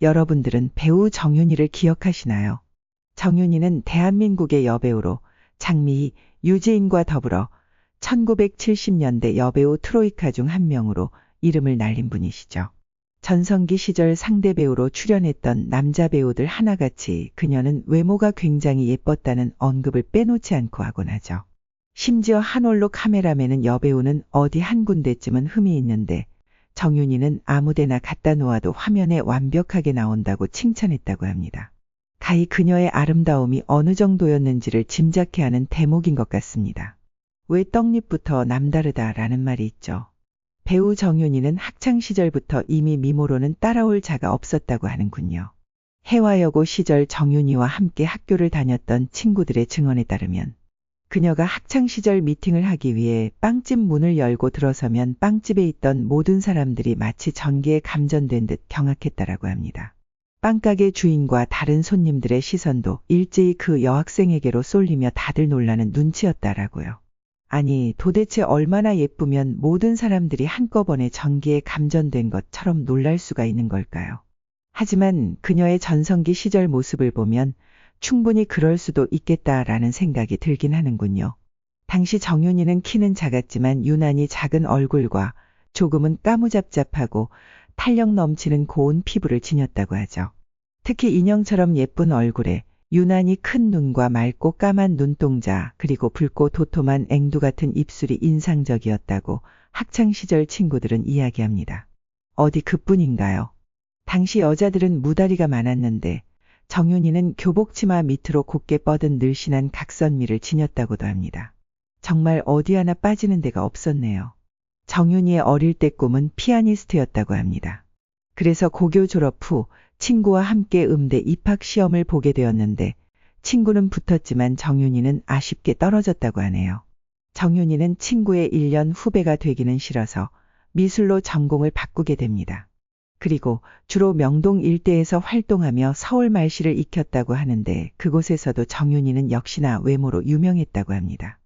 여러분들은 배우 정윤희를 기억하시나요? 정윤희는 대한민국의 여배우로 장미희, 유지인과 더불어 1970년대 여배우 트로이카 중 한 명으로 이름을 날린 분이시죠. 전성기 시절 상대 배우로 출연했던 남자 배우들 하나같이 그녀는 외모가 굉장히 예뻤다는 언급을 빼놓지 않고 하곤 하죠. 심지어 한올로 카메라맨은 여배우는 어디 한 군데쯤은 흠이 있는데 정윤희는 아무데나 갖다 놓아도 화면에 완벽하게 나온다고 칭찬했다고 합니다. 가히 그녀의 아름다움이 어느 정도였는지를 짐작케 하는 대목인 것 같습니다. 왜 떡잎부터 남다르다라는 말이 있죠. 배우 정윤희는 학창시절부터 이미 미모로는 따라올 자가 없었다고 하는군요. 해화여고 시절 정윤희와 함께 학교를 다녔던 친구들의 증언에 따르면 그녀가 학창시절 미팅을 하기 위해 빵집 문을 열고 들어서면 빵집에 있던 모든 사람들이 마치 전기에 감전된 듯 경악했다라고 합니다. 빵가게 주인과 다른 손님들의 시선도 일제히 그 여학생에게로 쏠리며 다들 놀라는 눈치였다라고요. 아니, 도대체 얼마나 예쁘면 모든 사람들이 한꺼번에 전기에 감전된 것처럼 놀랄 수가 있는 걸까요? 하지만 그녀의 전성기 시절 모습을 보면 충분히 그럴 수도 있겠다라는 생각이 들긴 하는군요. 당시 정윤희는 키는 작았지만 유난히 작은 얼굴과 조금은 까무잡잡하고 탄력 넘치는 고운 피부를 지녔다고 하죠. 특히 인형처럼 예쁜 얼굴에 유난히 큰 눈과 맑고 까만 눈동자 그리고 붉고 도톰한 앵두 같은 입술이 인상적이었다고 학창시절 친구들은 이야기합니다. 어디 그뿐인가요? 당시 여자들은 무다리가 많았는데 정윤희는 교복치마 밑으로 곧게 뻗은 늘씬한 각선미를 지녔다고도 합니다. 정말 어디 하나 빠지는 데가 없었네요. 정윤희의 어릴 때 꿈은 피아니스트였다고 합니다. 그래서 고교 졸업 후 친구와 함께 음대 입학 시험을 보게 되었는데 친구는 붙었지만 정윤희는 아쉽게 떨어졌다고 하네요. 정윤희는 친구의 1년 후배가 되기는 싫어서 미술로 전공을 바꾸게 됩니다. 그리고 주로 명동 일대에서 활동하며 서울 말씨를 익혔다고 하는데 그곳에서도 정윤희는 역시나 외모로 유명했다고 합니다.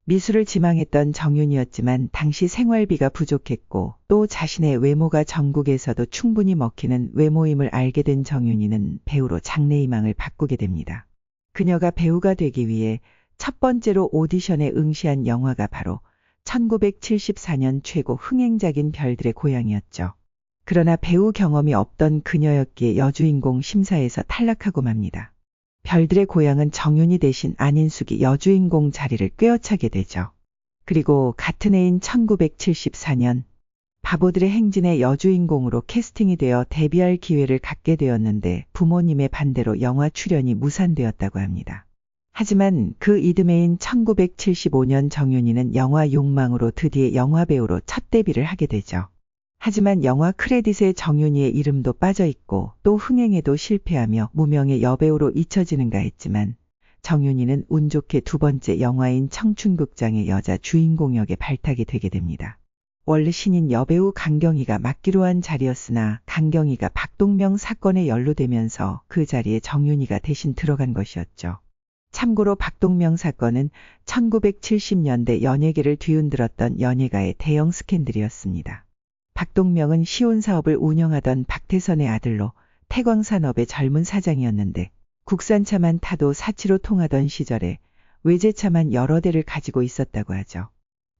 미술을 지망했던 정윤희였지만 당시 생활비가 부족했고 또 자신의 외모가 전국에서도 충분히 먹히는 외모임을 알게 된 정윤희는 배우로 장래희망을 바꾸게 됩니다. 그녀가 배우가 되기 위해 첫 번째로 오디션에 응시한 영화가 바로 1974년 최고 흥행작인 별들의 고향이었죠. 그러나 배우 경험이 없던 그녀였기에 여주인공 심사에서 탈락하고 맙니다. 별들의 고향은 정윤희 대신 안인숙이 여주인공 자리를 꿰어차게 되죠. 그리고 같은 해인 1974년 바보들의 행진의 여주인공으로 캐스팅이 되어 데뷔할 기회를 갖게 되었는데 부모님의 반대로 영화 출연이 무산되었다고 합니다. 하지만 그 이듬해인 1975년 정윤희는 영화 욕망으로 드디어 영화배우로 첫 데뷔를 하게 되죠. 하지만 영화 크레딧에 정윤희의 이름도 빠져있고 또 흥행에도 실패하며 무명의 여배우로 잊혀지는가 했지만 정윤희는 운 좋게 두 번째 영화인 청춘극장의 여자 주인공 역에 발탁이 되게 됩니다. 원래 신인 여배우 강경희가 맡기로 한 자리였으나 강경희가 박동명 사건에 연루되면서 그 자리에 정윤희가 대신 들어간 것이었죠. 참고로 박동명 사건은 1970년대 연예계를 뒤흔들었던 연예가의 대형 스캔들이었습니다. 박동명은 시온사업을 운영하던 박태선의 아들로 태광산업의 젊은 사장이었는데 국산차만 타도 사치로 통하던 시절에 외제차만 여러 대를 가지고 있었다고 하죠.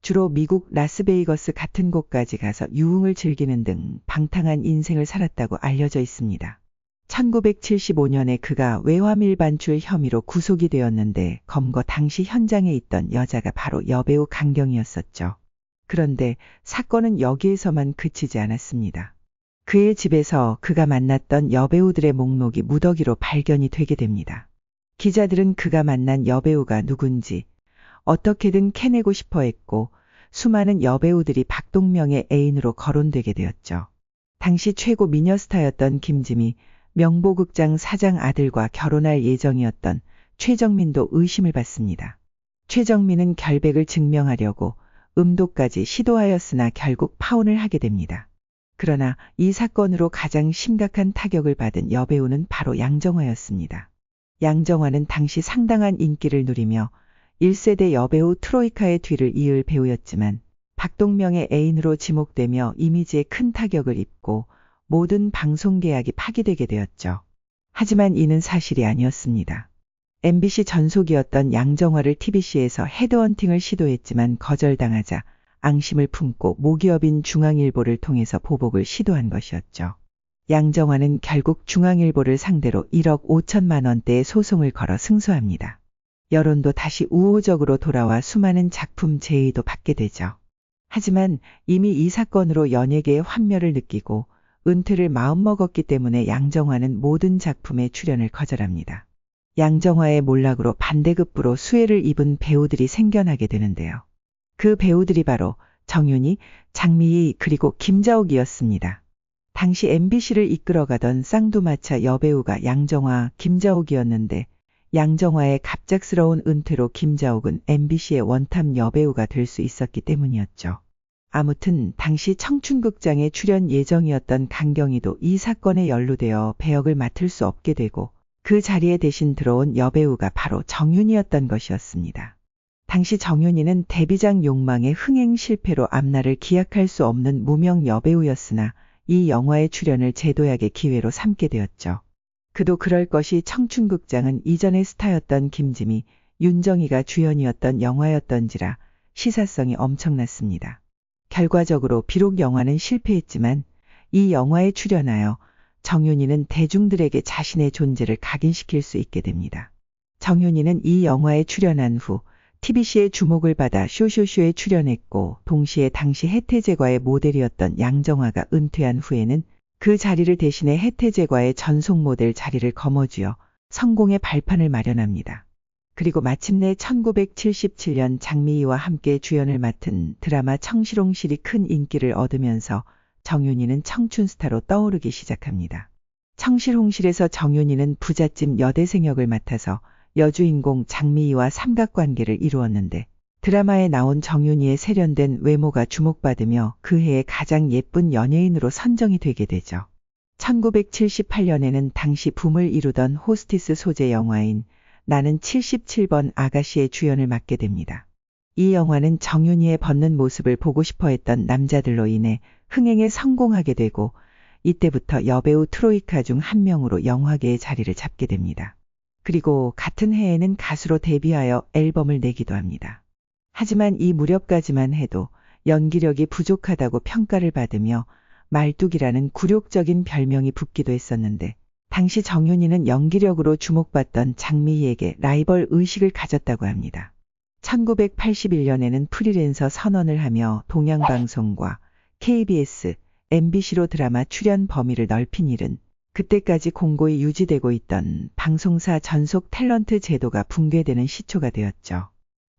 주로 미국 라스베이거스 같은 곳까지 가서 유흥을 즐기는 등 방탕한 인생을 살았다고 알려져 있습니다. 1975년에 그가 외화밀 반출 혐의로 구속이 되었는데 검거 당시 현장에 있던 여자가 바로 여배우 강경이었었죠. 그런데 사건은 여기에서만 그치지 않았습니다. 그의 집에서 그가 만났던 여배우들의 목록이 무더기로 발견이 되게 됩니다. 기자들은 그가 만난 여배우가 누군지 어떻게든 캐내고 싶어 했고 수많은 여배우들이 박동명의 애인으로 거론되게 되었죠. 당시 최고 미녀스타였던 김지미, 명보극장 사장 아들과 결혼할 예정이었던 최정민도 의심을 받습니다. 최정민은 결백을 증명하려고 음도까지 시도하였으나 결국 파혼을 하게 됩니다. 그러나 이 사건으로 가장 심각한 타격을 받은 여배우는 바로 양정화였습니다. 양정화는 당시 상당한 인기를 누리며 1세대 여배우 트로이카의 뒤를 이을 배우였지만 박동명의 애인으로 지목되며 이미지에 큰 타격을 입고 모든 방송 계약이 파기되게 되었죠. 하지만 이는 사실이 아니었습니다. MBC 전속이었던 양정화를 TBC에서 헤드헌팅을 시도했지만 거절당하자 앙심을 품고 모기업인 중앙일보를 통해서 보복을 시도한 것이었죠. 양정화는 결국 중앙일보를 상대로 1억 5천만 원대의 소송을 걸어 승소합니다. 여론도 다시 우호적으로 돌아와 수많은 작품 제의도 받게 되죠. 하지만 이미 이 사건으로 연예계의 환멸을 느끼고 은퇴를 마음먹었기 때문에 양정화는 모든 작품에 출연을 거절합니다. 양정화의 몰락으로 반대급부로 수혜를 입은 배우들이 생겨나게 되는데요. 그 배우들이 바로 정윤희, 장미희 그리고 김자옥이었습니다. 당시 MBC를 이끌어가던 쌍두마차 여배우가 양정화, 김자옥이었는데 양정화의 갑작스러운 은퇴로 김자옥은 MBC의 원탑 여배우가 될 수 있었기 때문이었죠. 아무튼 당시 청춘극장에 출연 예정이었던 강경희도 이 사건에 연루되어 배역을 맡을 수 없게 되고 그 자리에 대신 들어온 여배우가 바로 정윤희였던 것이었습니다. 당시 정윤희는 데뷔작 욕망의 흥행 실패로 앞날을 기약할 수 없는 무명 여배우였으나 이 영화의 출연을 제도약의 기회로 삼게 되었죠. 그도 그럴 것이 청춘극장은 이전의 스타였던 김지미, 윤정희가 주연이었던 영화였던지라 시사성이 엄청났습니다. 결과적으로 비록 영화는 실패했지만 이 영화에 출연하여 정윤희는 대중들에게 자신의 존재를 각인시킬 수 있게 됩니다. 정윤희는 이 영화에 출연한 후 TBC의 주목을 받아 쇼쇼쇼에 출연했고 동시에 당시 해태제과의 모델이었던 양정화가 은퇴한 후에는 그 자리를 대신해 해태제과의 전속 모델 자리를 거머쥐어 성공의 발판을 마련합니다. 그리고 마침내 1977년 장미희와 함께 주연을 맡은 드라마 청실홍실이 큰 인기를 얻으면서 정윤희는 청춘스타로 떠오르기 시작합니다. 청실홍실에서 정윤희는 부잣집 여대생 역을 맡아서 여주인공 장미희와 삼각관계를 이루었는데 드라마에 나온 정윤희의 세련된 외모가 주목받으며 그 해의 가장 예쁜 연예인으로 선정이 되게 되죠. 1978년에는 당시 붐을 이루던 호스티스 소재 영화인 나는 77번 아가씨의 주연을 맡게 됩니다. 이 영화는 정윤희의 벗는 모습을 보고 싶어 했던 남자들로 인해 흥행에 성공하게 되고 이때부터 여배우 트로이카 중 한 명으로 영화계의 자리를 잡게 됩니다. 그리고 같은 해에는 가수로 데뷔하여 앨범을 내기도 합니다. 하지만 이 무렵까지만 해도 연기력이 부족하다고 평가를 받으며 말뚝이라는 굴욕적인 별명이 붙기도 했었는데 당시 정윤희는 연기력으로 주목받던 장미희에게 라이벌 의식을 가졌다고 합니다. 1981년에는 프리랜서 선언을 하며 동양방송과 KBS, MBC로 드라마 출연 범위를 넓힌 일은 그때까지 공고히 유지되고 있던 방송사 전속 탤런트 제도가 붕괴되는 시초가 되었죠.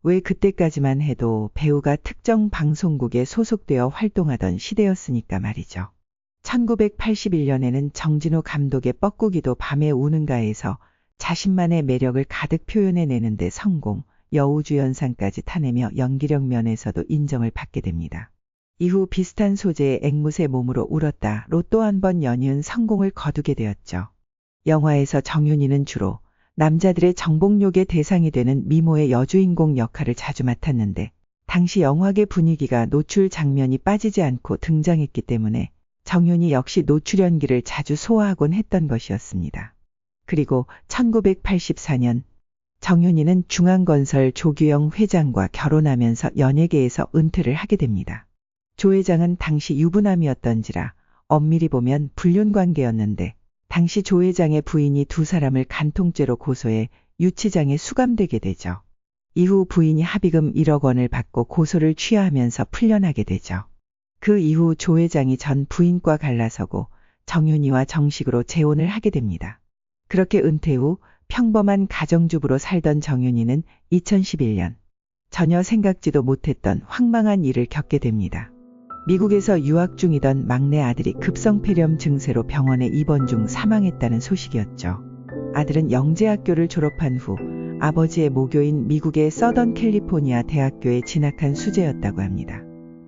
왜 그때까지만 해도 배우가 특정 방송국에 소속되어 활동하던 시대였으니까 말이죠. 1981년에는 정진우 감독의 뻐꾸기도 밤에 우는가에서 자신만의 매력을 가득 표현해내는데 성공, 여우주연상까지 타내며 연기력 면에서도 인정을 받게 됩니다. 이후 비슷한 소재의 앵무새 몸으로 울었다로 또 한 번 연이은 성공을 거두게 되었죠. 영화에서 정윤희는 주로 남자들의 정복욕의 대상이 되는 미모의 여주인공 역할을 자주 맡았는데 당시 영화계 분위기가 노출 장면이 빠지지 않고 등장했기 때문에 정윤희 역시 노출연기를 자주 소화하곤 했던 것이었습니다. 그리고 1984년 정윤희는 중앙건설 조규영 회장과 결혼하면서 연예계에서 은퇴를 하게 됩니다. 조 회장은 당시 유부남이었던지라 엄밀히 보면 불륜관계였는데 당시 조 회장의 부인이 두 사람을 간통죄로 고소해 유치장에 수감되게 되죠. 이후 부인이 합의금 1억 원을 받고 고소를 취하하면서 풀려나게 되죠. 그 이후 조 회장이 전 부인과 갈라서고 정윤희와 정식으로 재혼을 하게 됩니다. 그렇게 은퇴 후 평범한 가정주부로 살던 정윤희는 2011년 전혀 생각지도 못했던 황망한 일을 겪게 됩니다. 미국에서 유학 중이던 막내 아들이 급성폐렴 증세로 병원에 입원 중 사망했다는 소식이었죠. 아들은 영재학교를 졸업한 후 아버지의 모교인 미국의 서던 캘리포니아 대학교에 진학한 수재였다고 합니다.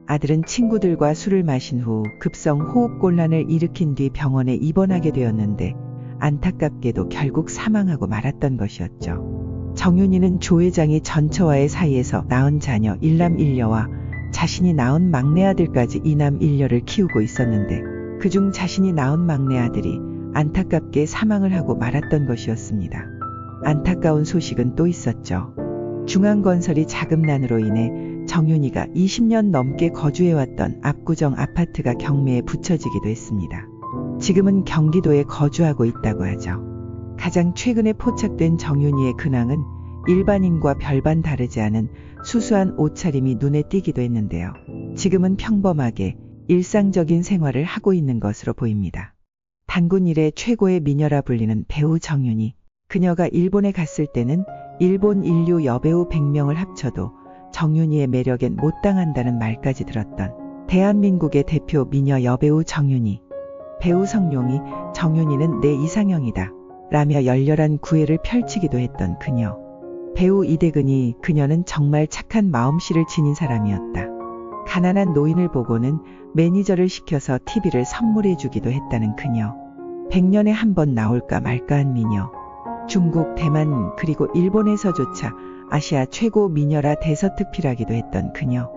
아들은 친구들과 술을 마신 후 급성 호흡곤란을 일으킨 뒤 병원에 입원하게 되었는데 안타깝게도 결국 사망하고 말았던 것이었죠. 정윤희는 조 회장이 전처와의 사이에서 낳은 자녀 1남 1녀와 자신이 낳은 막내 아들까지 2남 1녀를 키우고 있었는데 그중 자신이 낳은 막내 아들이 안타깝게 사망을 하고 말았던 것이었습니다. 안타까운 소식은 또 있었죠. 중앙건설이 자금난으로 인해 정윤이가 20년 넘게 거주해왔던 압구정 아파트가 경매에 붙여지기도 했습니다. 지금은 경기도에 거주하고 있다고 하죠. 가장 최근에 포착된 정윤이의 근황은 일반인과 별반 다르지 않은 수수한 옷차림이 눈에 띄기도 했는데요. 지금은 평범하게 일상적인 생활을 하고 있는 것으로 보입니다. 단군 일의 최고의 미녀라 불리는 배우 정윤이, 그녀가 일본에 갔을 때는 일본 인류 여배우 100명을 합쳐도 정윤이의 매력엔 못 당한다는 말까지 들었던 대한민국의 대표 미녀 여배우 정윤이. 배우 성룡이 정윤이는 내 이상형이다 라며 열렬한 구애를 펼치기도 했던 그녀. 배우 이대근이 그녀는 정말 착한 마음씨를 지닌 사람이었다. 가난한 노인을 보고는 매니저를 시켜서 TV를 선물해 주기도 했다는 그녀. 100년에 한 번 나올까 말까한 미녀. 중국, 대만 그리고 일본에서조차 아시아 최고 미녀라 대서특필하기도 했던 그녀.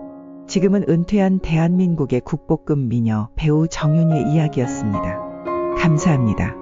지금은 은퇴한 대한민국의 국보급 미녀 배우 정윤이의 이야기였습니다. 감사합니다.